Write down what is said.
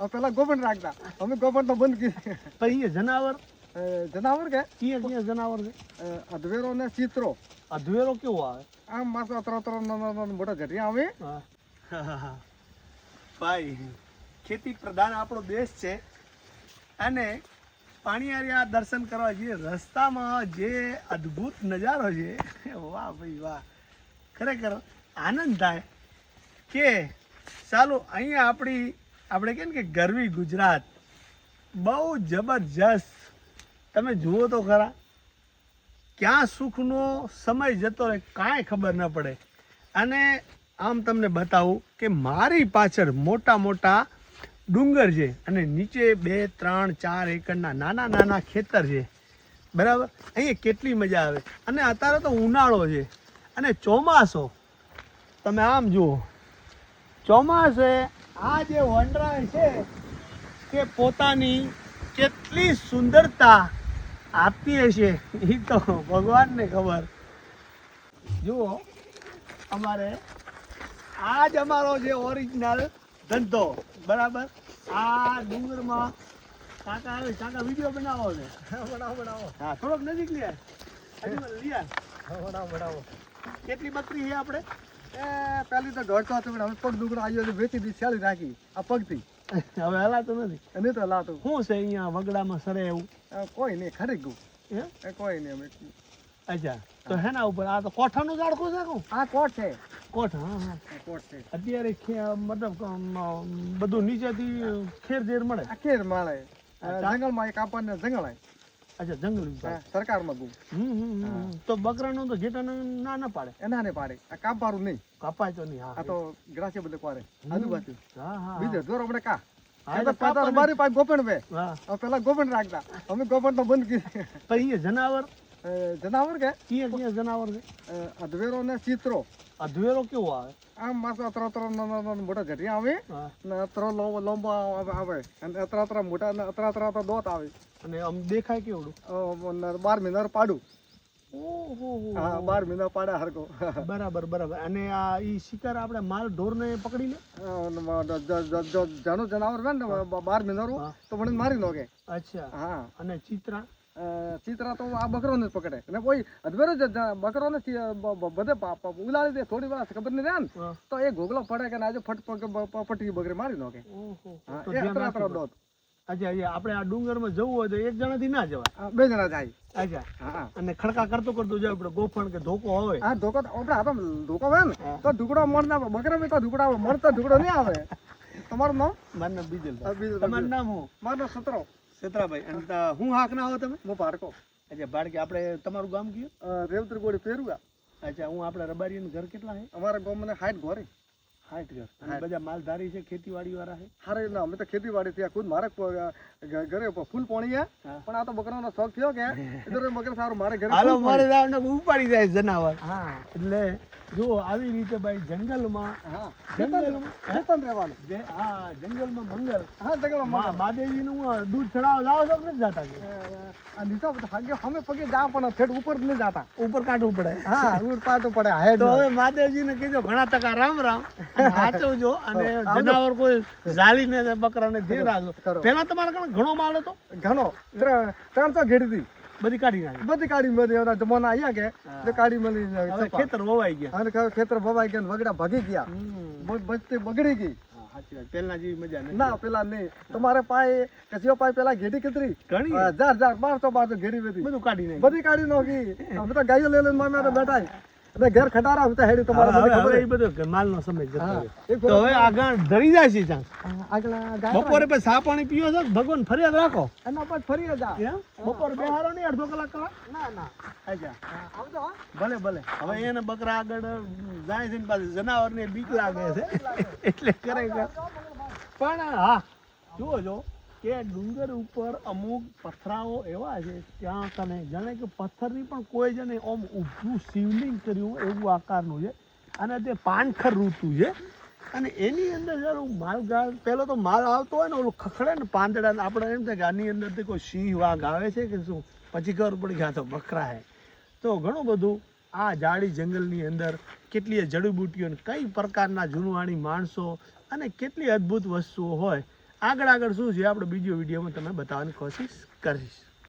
પેલા ગોપન રાખતા અમે ગોપન તો બંધ કરી પછી એ જનાવર જનાવર કે ક્યાં જનાવર છે અધવેરો ને ચિત્રો અધવેરો કેવો આવે આમ માસ અત્ર મોટા જટિયા આવે ભાઈ ખેતી પ્રધાન આપણો દેશ છે અને પાણીયારિયા દર્શન કરવા જઈએ રસ્તામાં જે અદ્ભુત નજારો છે વાહ ભાઈ વાહ ખરેખર આનંદ થાય કે ચાલો અહીંયા આપણે કેમ કે ગરવી ગુજરાત બહુ જબરજસ્ત તમે જુઓ તો ખરા ક્યાં સુખનો સમય જતો રહે કાંઈ ખબર ન પડે અને આમ તમને બતાવું કે મારી પાછળ મોટા મોટા ડુંગર છે અને નીચે 2, 3, 4 એકરના નાના નાના ખેતર છે બરાબર અહીંયા કેટલી મજા આવે અને અત્યારે તો ઉનાળો છે અને ચોમાસો તમે આમ જુઓ ચોમાસે આ જે વનરાય છે કે પોતાની કેટલી સુંદરતા આપતી હશે એ તો ભગવાનને ખબર જુઓ અમારે આ જ અમારો જે ઓરિજિનલ ધંધો બરાબર આ ડુંગરમાં કાકા આવે કાકા વિડીયો બનાવો ને બનાવો હા થોડોક નજીક લે બનાવો કેટલી બકરી છે આપણે પેલી તો દોડતો હતો પણ હવે પગ દુગડો આવ્યો વેચી દી ચાલી રાખી આ પગથી હવે હલાતો નથી અને તો લાતો શું છે અહીંયા વગડામાં સરે એવું કોઈ નહીં ખરી ગયું હે કોઈ નહીં અમે અચ્છા તો હેના ઉપર આ તો કોઠાનું ઝાડકું છે કહું આ કોટ છે કોઠ હા કોટ છે અત્યારે મતલબ બધું નીચેથી ખેર ઝેર મળે આ કેર મળે જંગલમાં એક આપણને જંગલ આવે અચ્છા જંગલ વિભાગ સરકારમાં ગયું તો બકરાનું તો ઘેટાનું ના પાડે એના ને પાડે આ કાપવાનું નહીં કપાય તો નહીં આ હા તો ગ્રાસે બધે પાડે આજુબાજુ હા હા બીજે જોર આપણે કા હા, એટલે કાપવાનું. મારી પાસે ગોપન બે હા પેલા ગોપન રાખતા અમે ગોપન તો બંધ કરી પછી એ જનાવર જનાવર કે ક્યાં જનાવર છે અધવેરો ને ચિત્રો અધવેરો કેવો આવે આમ માસ અત્ર મોટા જટિયા આવે હા ને અત્ર લાંબા આવે અને અત્ર મોટા ને અત્ર દોત આવે અને આમ દેખાય કેવડું 12 મહિના પાડું ઓહો હા 12 મહિના પાડા હરકો બરાબર અને આ ઈ શિકાર આપણે માલ ઢોરને પકડી લે જાનું જનાવર હોય ને 12 મહિનાનું હા. તો મને મારી નાખે અચ્છા હા અને ચિત્રા ચિત્રા તો આ બકરો ને પકડે અને કોઈ અધવેરો બકરો ને બધે ઉલાડી દે થોડી વાર ખબર નહીં રહે ને હા. તો એ ઘોગલો પડે કે આજે ફટ પટી બગરે મારી નાખે ઓહો હા, તો એ ધ્યાન અત્ર રાખવું દોત પડે. અચ્છા આપણે આ ડુંગરમાં જવું હોય તો એક જણાથી ના જવાય 2 જણા જાય અચ્છા હા અને ખડકા કરતો જવું આપણે ગોફણ કે ધોકો હોય આ ધોકો આપણે આ તો ધોકો હોય ને હા. તો ઢુકડો મળતા બકરા બી તો ઢુકડા આવે મળતો ઢુકડો નહીં આવે તમારું નામ મારું નામ બીજલ બીજું તમારું નામ હું મારો સતરો સેત્રાભાઈ અને હું હાક ના આવો તમે હું પારકો અચ્છા બાળકે આપણે તમારું ગામ કયું રેવતર ગોળી પેરુગા અચ્છા હું આપણે રબારીનું ઘર કેટલા છે અમારા ગામમાં 60 ઘોરી 60 ઘર અને બધા માલધારી છે ખેતીવાડી વાળા છે હારે ના અમે તો ખેતીવાડી ત્યાં ખુદ મારે ઘરે ફૂલ પાણી છે હા. પણ આ તો બકરાનો શોખ થયો કે ઇધર બકરા સારું મારે ઘરે હાલો ફૂલ મારે પાણી. જાવને ઉપાડી જાય જનાવર હા એટલે જો આવી રીતે ભાઈ જંગલમાં હા જંગલમાં ખેતર રહેવાનું હા જંગલમાં મંગલ હા જંગલમાં મહાદેવજીનું દૂધ ચડાવવા જાઓ છો કે નથી જાતા કે? આ નીચા બધા ભાગ્ય અમે પગે જા પણ ઠેઠ ઉપર જ નહીં જાતા ઉપર કાઢવું પડે હા ઉપર પાટું પડે હાઈડ તો હવે મહાદેવજીને કીધું ઘણા ટકા રામ રામ અને સાચવજો અને જનાવર કોઈ ઝાલીને બકરાને ધ્યાન રાખજો કરો. પહેલા તમારા કણે ઘણો માલ હતો ઘણો 300 ઘેડી હતી બધી કાઢી નાખી બધી કાઢી મળી એના જમાના આવ્યા કે હા. તો કાઢી મળી હવે ખેતર વવાઈ ગયા અને ખેતર ભવાઈ ગયા ને વગડા ભાગી ગયા બચતી બગડી ગઈ હા, સાચી વાત પહેલા જેવી મજા નથી ના પેલા નહીં તમારે પાય કસીઓ પાય પેલા ઘેડી કતરી ઘણી 1200 ઘેડી બધી બધું કાઢી નાખી બધી કાઢી નાખી અમે તો ગાયો લઈ લઈને મામે બેઠા અને ઘેર ખટારા આવતા હેડી તમારે બધી ખબર હવે એ બધો માલનો સમય જતો હા. રહ્યો. એક તો હવે આગળ ધરી જાય છે ચાંસ આગલા ગાયો બપોરે પછી સા પાણી પીવો છો ભગવાન ફરિયાદ રાખો એના પર ફરી જા એમ? બપોર બેહારો નહીં અડધો કલાક કલાક ના ના અચ્છા આવજો હો. ભલે ભલે હવે એને બકરા આગળ જાય છે ને પાછું જનાવરને બીક લાગે છે એટલે ખરેખર પણ હા જુઓ જો કે ડુંગર ઉપર અમુક પથરાઓ એવા છે ત્યાં કને જાણે કે પથ્થરની પણ કોઈ છે ને આમ ઊભું શિવલિંગ કર્યું હોય એવું આકારનું છે અને તે પાનખર ઋતુ છે અને એની અંદર જયારે માલગાળ પહેલો તો માલ આવતો હોય ને ઓલું ખખડે ને પાંદડા ને આપણે એમ થાય કે આની અંદરથી કોઈ સિંહ વાઘ આવે છે કે શું પછી ખબર પડી ગયા તો બકરા હે તો ઘણું બધું આ જાડી જંગલની અંદર કેટલીય જડીબુટીઓ ને કઈ પ્રકારના જૂનવાણી માણસો અને કેટલી અદ્ભુત વસ્તુઓ હોય આગળ શું છે આપણે બીજો વિડીયોમાં તમને બતાવવાની કોશિશ કરીશ.